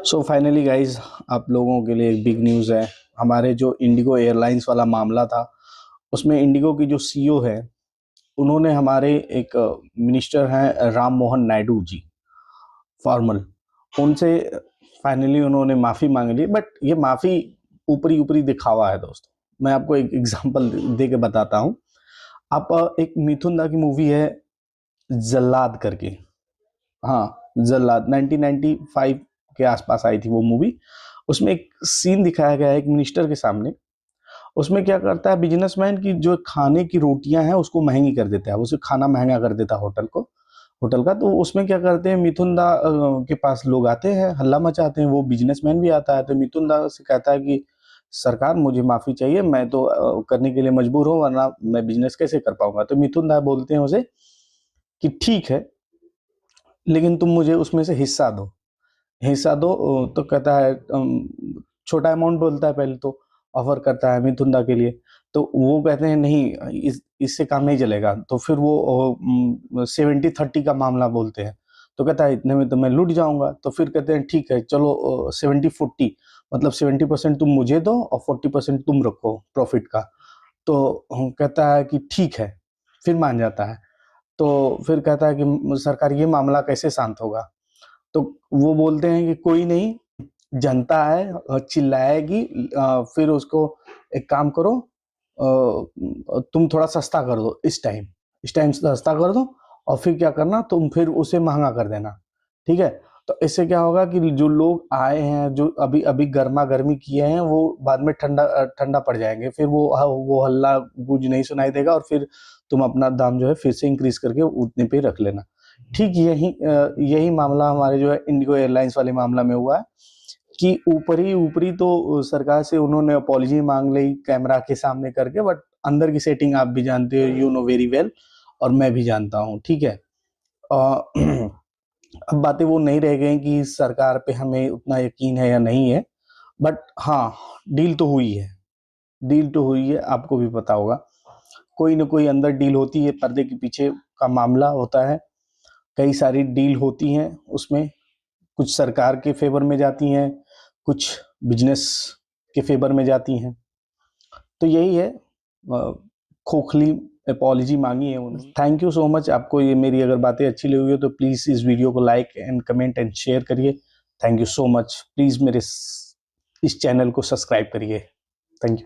So finally guys, आप लोगों के लिए एक बिग न्यूज़ है। हमारे जो इंडिगो एयरलाइंस वाला मामला था, उसमें इंडिगो की जो सीईओ है, उन्होंने हमारे एक मिनिस्टर हैं राम मोहन नायडू जी, फॉर्मल, उनसे फाइनली उन्होंने माफ़ी मांग ली। बट ये माफ़ी ऊपरी ऊपरी दिखावा है दोस्तों। मैं आपको एक एग्जांपल दे के बताता हूँ। आप एक मिथुन दा की मूवी है जल्लाद करके। हाँ, जल्लाद 1995 के आसपास आई थी वो मूवी। उसमें एक सीन दिखाया गया है एक मिनिस्टर के सामने। उसमें क्या करता है बिजनेसमैन की जो खाने की रोटियां हैं उसको महंगी कर देता है, उसे खाना महंगा कर देता है होटल का। तो उसमें क्या करते हैं, मिथुन दा के पास लोग आते हैं, हल्ला मचाते हैं। वो बिजनेसमैन भी आता है तो मिथुन दा से कहता है कि सरकार मुझे माफ़ी चाहिए, मैं तो करने के लिए मजबूर हूँ, वरना मैं बिजनेस कैसे कर पाऊंगा। तो मिथुन दा बोलते हैं उसे कि ठीक है, लेकिन तुम मुझे उसमें से हिस्सा दो। तो कहता है छोटा अमाउंट बोलता है पहले तो, ऑफर करता है मिथुन दा के लिए। तो वो कहते हैं नहीं, इससे काम नहीं चलेगा। तो फिर वो 70-30 का मामला बोलते हैं। तो कहता है इतने में तो मैं लूट जाऊंगा। तो फिर कहते हैं ठीक है चलो 70-40, मतलब 70% तुम मुझे दो और 40% तुम रखो प्रॉफिट का। तो कहता है कि ठीक है, फिर मान जाता है। तो फिर कहता है कि सरकार ये मामला कैसे शांत होगा। तो वो बोलते हैं कि कोई नहीं, जनता है चिल्लाएगी, फिर उसको एक काम करो, तुम थोड़ा सस्ता कर दो इस टाइम सस्ता कर दो, और फिर क्या करना, तुम फिर उसे महंगा कर देना। ठीक है। तो इससे क्या होगा कि जो लोग आए हैं, जो अभी अभी गर्मा गर्मी किए हैं, वो बाद में ठंडा ठंडा पड़ जाएंगे। फिर वो हल्ला गूंज नहीं सुनाई देगा, और फिर तुम अपना दाम जो है फिर से इंक्रीज करके उतने पे रख लेना। ठीक यही मामला हमारे जो है इंडिगो एयरलाइंस वाले मामला में हुआ है कि ऊपरी ऊपरी तो सरकार से उन्होंने अपॉलजी मांग ली कैमरा के सामने करके, बट अंदर की सेटिंग आप भी जानते हो, यू नो वेरी वेल, और मैं भी जानता हूँ। ठीक है। अब बातें वो नहीं रह गई कि सरकार पे हमें उतना यकीन है या नहीं है। बट हाँ, डील तो हुई है। आपको भी पता होगा, कोई ना कोई अंदर डील होती है, पर्दे के पीछे का मामला होता है। कई सारी डील होती हैं उसमें, कुछ सरकार के फेवर में जाती हैं, कुछ बिजनेस के फेवर में जाती हैं। तो यही है, खोखली अपॉलजी मांगी है उन्होंने। Thank you so much. आपको ये मेरी अगर बातें अच्छी लगी हो तो प्लीज़ इस वीडियो को like and comment and share करिए। Thank you so much. Please मेरे इस चैनल को सब्सक्राइब करिए। Thank you.